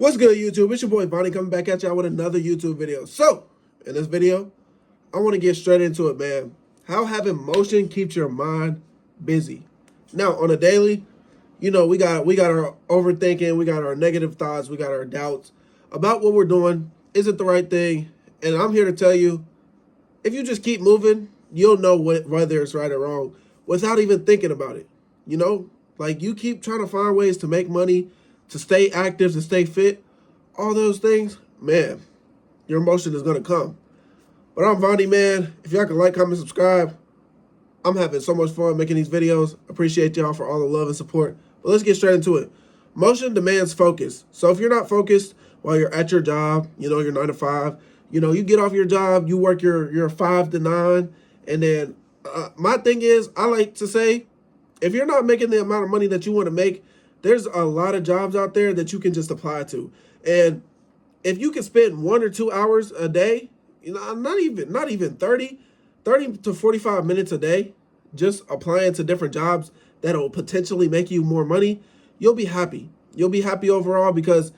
What's good, YouTube? It's your boy Bonnie coming back at y'all with another YouTube video. So, in this video, I want to get straight into it, man. How having motion keeps your mind busy. Now, on a daily, we got our overthinking, we got our negative thoughts, we got our doubts about what we're doing. Is it the right thing? And I'm here to tell you, if you just keep moving, you'll know whether it's right or wrong without even thinking about it. Like you keep trying to find ways to make money, to stay active, to stay fit, all those things, man, your emotion is going to come. But I'm Vonnie, man. If y'all can like, comment, subscribe. I'm having so much fun making these videos. Appreciate y'all for all the love and support. But let's get straight into it. Motion demands focus. So if you're not focused while you're at your job, your 9 to 5, you get off your job, you work your 5 to 9, and then my thing is, I like to say, if you're not making the amount of money that you want to make, there's a lot of jobs out there that you can just apply to. And if you can spend 1 or 2 hours a day, not even 30 to 45 minutes a day, just applying to different jobs that'll potentially make you more money, you'll be happy. You'll be happy overall because,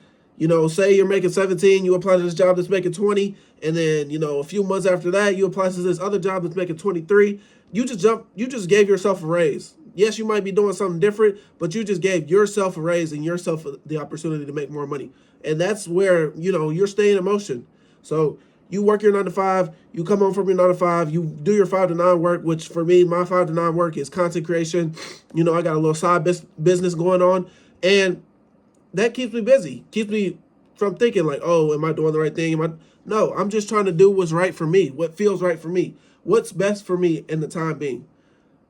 say you're making 17, you apply to this job that's making 20, and then, a few months after that, you apply to this other job that's making 23. You just gave yourself a raise. Yes, you might be doing something different, but you just gave yourself a raise and yourself the opportunity to make more money. And that's where, you're staying in motion. So you work your 9 to 5, you come home from your 9 to 5, you do your 5 to 9 work, which for me, my 5 to 9 work is content creation. I got a little side business going on, and that keeps me busy, keeps me from thinking like, oh, am I doing the right thing? No, I'm just trying to do what's right for me, what feels right for me, what's best for me in the time being.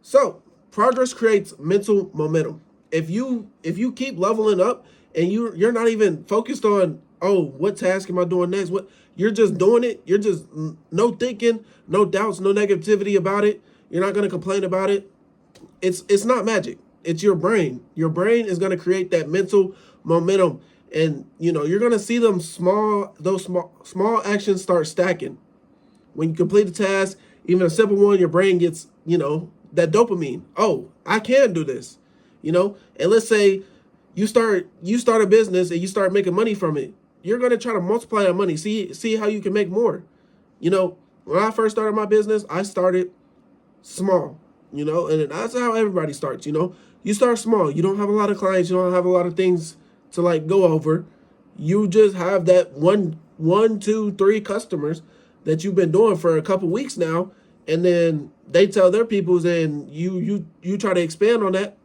So progress creates mental momentum. If you keep leveling up and you're not even focused on, oh, what task am I doing next? What you're just doing it. You're just no thinking, no doubts, no negativity about it. You're not gonna complain about it. It's not magic. It's your brain. Your brain is gonna create that mental momentum, and you're gonna see those small actions start stacking. When you complete a task, even a simple one, your brain gets that dopamine. Oh, I can do this, and let's say you start a business and you start making money from it. You're going to try to multiply that money. See how you can make more. When I first started my business, I started small, and that's how everybody starts. You start small. You don't have a lot of clients. You don't have a lot of things to like go over. You just have that one, 2, 3 customers that you've been doing for a couple weeks now, and then they tell their peoples, and you try to expand on that,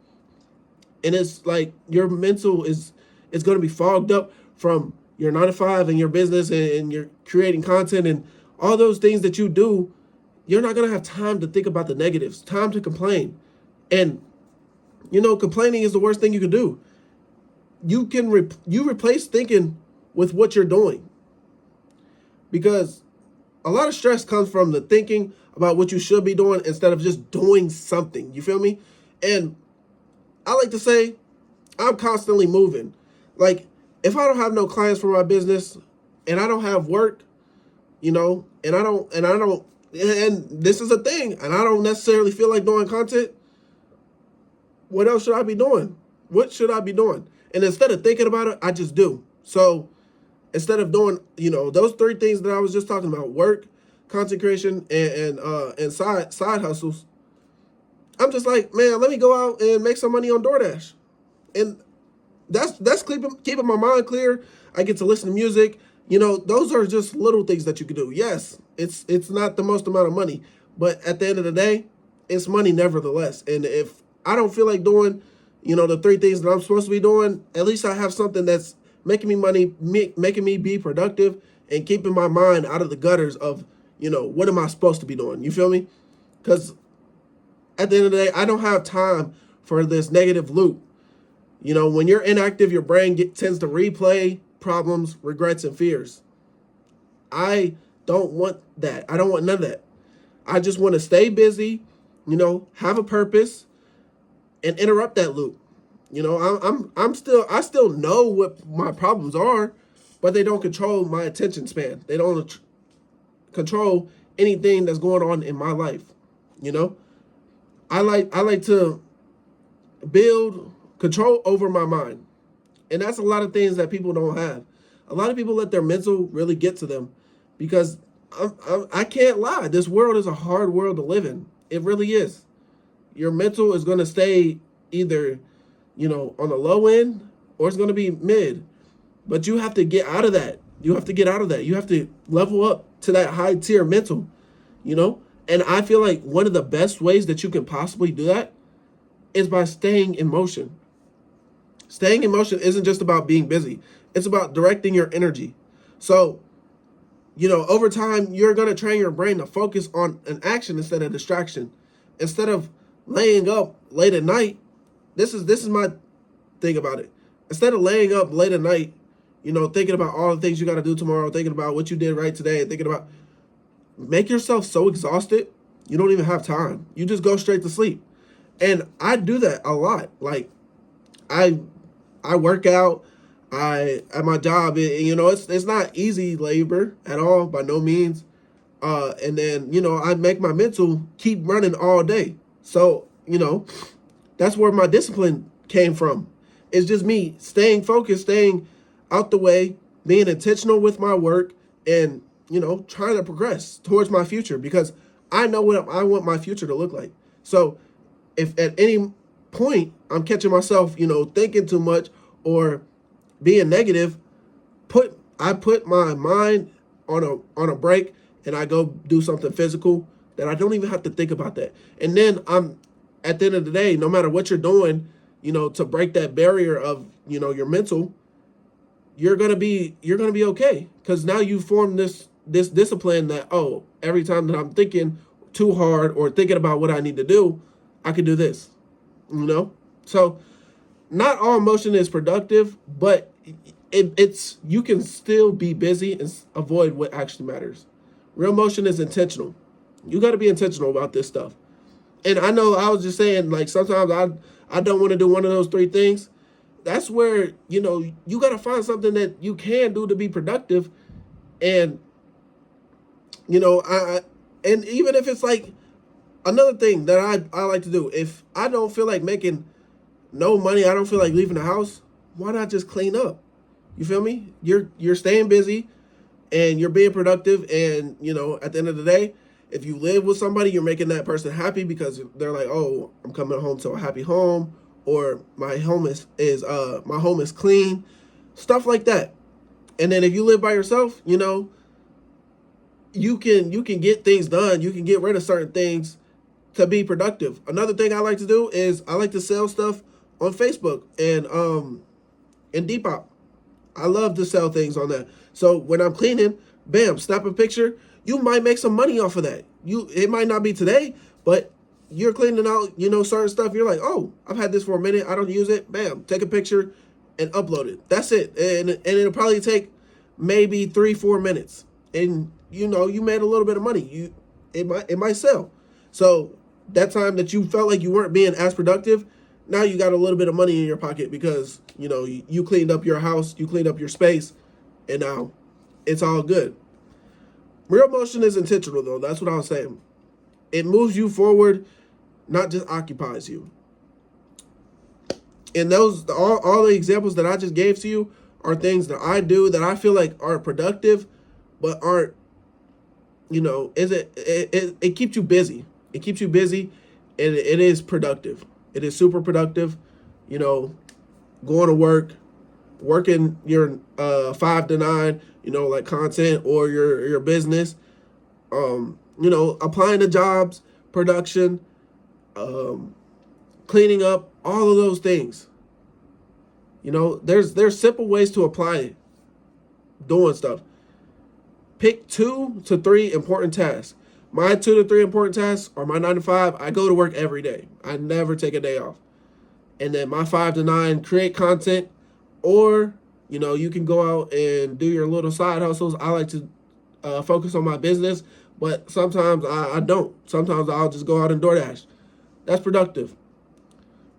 and it's like your mental is going to be fogged up from your 9 to 5 and your business, and you're creating content and all those things that you do. You're not going to have time to think about the negatives, time to complain. And complaining is the worst thing you can do. You can replace thinking with what you're doing, because a lot of stress comes from the thinking about what you should be doing instead of just doing something. You feel me? And I like to say I'm constantly moving. Like, if I don't have no clients for my business and I don't have work, and this is a thing, and I don't necessarily feel like doing content, what else should I be doing? What should I be doing? And instead of thinking about it, I just do. So instead of doing, those 3 things that I was just talking about, work, content creation, and side hustles, I'm just like, man, let me go out and make some money on DoorDash. And that's keeping my mind clear. I get to listen to music. Those are just little things that you can do. Yes, it's not the most amount of money, but at the end of the day, it's money nevertheless. And if I don't feel like doing, the 3 things that I'm supposed to be doing, at least I have something that's making me money, making me be productive, and keeping my mind out of the gutters of, what am I supposed to be doing? You feel me? Because at the end of the day, I don't have time for this negative loop. When you're inactive, your brain tends to replay problems, regrets, and fears. I don't want that. I don't want none of that. I just want to stay busy, have a purpose, and interrupt that loop. I still know what my problems are, but they don't control my attention span. They don't control anything that's going on in my life. I like to build control over my mind. And that's a lot of things that people don't have. A lot of people let their mental really get to them because I can't lie. This world is a hard world to live in. It really is. Your mental is going to stay either, on the low end or it's going to be mid. But you have to get out of that. You have to get out of that. You have to level up to that high tier mental, And I feel like one of the best ways that you can possibly do that is by staying in motion. Staying in motion isn't just about being busy. It's about directing your energy. So, over time, you're going to train your brain to focus on an action instead of distraction. Instead of laying up late at night, this is my thing about it. Instead of laying up late at night, thinking about all the things you got to do tomorrow, thinking about what you did right today, thinking about, make yourself so exhausted, you don't even have time. You just go straight to sleep. And I do that a lot. Like, I work out. At my job, it's not easy labor at all, by no means. And then, I make my mental keep running all day. So, that's where my discipline came from. It's just me staying focused, staying out the way, being intentional with my work, and, trying to progress towards my future because I know what I want my future to look like. So if at any point I'm catching myself, thinking too much or being negative, I put my mind on a break and I go do something physical that I don't even have to think about that. And then at the end of the day, no matter what you're doing, to break that barrier of, your mental, you're gonna be okay. Because now you form this discipline that, every time that I'm thinking too hard or thinking about what I need to do, I can do this. So not all motion is productive, but it's you can still be busy and avoid what actually matters. Real motion is intentional. You got to be intentional about this stuff. And I know I was just saying, like, sometimes I don't want to do one of those three things. That's where, you got to find something that you can do to be productive. And, and even if it's like another thing that I like to do, if I don't feel like making no money, I don't feel like leaving the house, why not just clean up? You feel me? You're staying busy and you're being productive. And, at the end of the day, if you live with somebody, you're making that person happy because they're like, oh, I'm coming home to a happy home, or my home is clean, stuff like that. And then if you live by yourself, you can get things done. You can get rid of certain things to be productive. Another thing I like to do is I like to sell stuff on Facebook and Depop. I love to sell things on that. So when I'm cleaning, bam, snap a picture. You might make some money off of that. It might not be today, but you're cleaning out, certain stuff. You're like, oh, I've had this for a minute. I don't use it. Bam, take a picture and upload it. That's it. And it'll probably take maybe 3-4 minutes. And, you made a little bit of money. It might sell. So that time that you felt like you weren't being as productive, now you got a little bit of money in your pocket because, you cleaned up your house, you cleaned up your space, and now it's all good. Real motion is intentional, though. That's what I was saying. It moves you forward, not just occupies you. And those all the examples that I just gave to you are things that I do that I feel like are productive, but aren't, it keeps you busy. It keeps you busy, and it is productive. It is super productive, going to work, working your 5 to 9, like content or your business, applying to jobs, production, cleaning up, all of those things. There's simple ways to apply doing stuff. Pick 2 to 3 important tasks. My 2 to 3 important tasks are my 9 to 5. I go to work every day. I never take a day off. And then my 5 to 9, create content, or, you can go out and do your little side hustles. I like to focus on my business, but sometimes I don't. Sometimes I'll just go out and DoorDash. That's productive.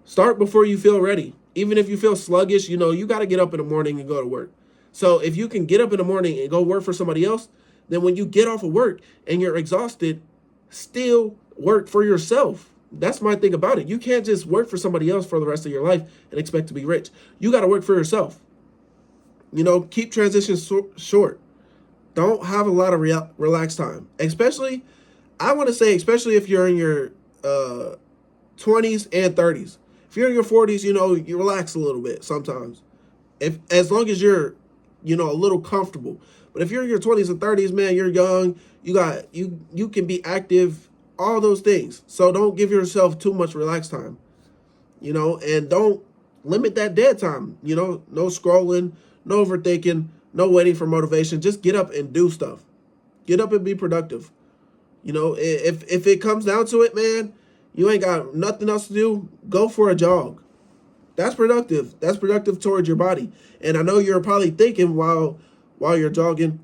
Start before you feel ready. Even if you feel sluggish, you got to get up in the morning and go to work. So if you can get up in the morning and go work for somebody else, then when you get off of work and you're exhausted, still work for yourself. That's my thing about it. You can't just work for somebody else for the rest of your life and expect to be rich. You got to work for yourself. Keep transitions short. Don't have a lot of relaxed time. Especially, I want to say, especially if you're in your 20s and 30s. If you're in your 40s, you relax a little bit sometimes. As long as you're, a little comfortable. But if you're in your 20s and 30s, man, you're young. You can be active, all those things. So don't give yourself too much relaxed time, and don't limit that dead time. No scrolling, no overthinking, no waiting for motivation. Just get up and do stuff. Get up and be productive. If it comes down to it, man, you ain't got nothing else to do, go for a jog. That's productive. That's productive towards your body. And I know you're probably thinking while you're jogging,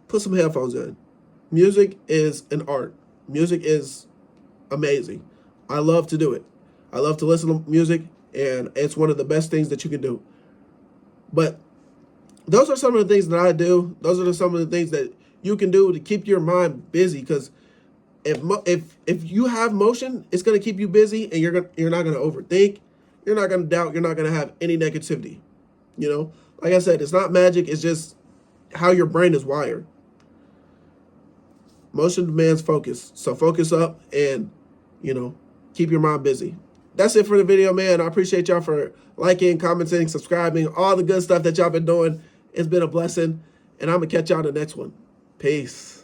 put some headphones in. Music is an art. Music is amazing. I love to do it. I love to listen to music, and it's one of the best things that you can do. But those are some of the things that I do. Those are some of the things that you can do to keep your mind busy. Because if you have motion, it's going to keep you busy, and you're not going to overthink. You're not going to doubt. You're not going to have any negativity. Like I said, it's not magic. It's just how your brain is wired. Motion demands focus. So focus up and, keep your mind busy. That's it for the video, man. I appreciate y'all for liking, commenting, subscribing, all the good stuff that y'all been doing. It's been a blessing. And I'm going to catch y'all in the next one. Peace.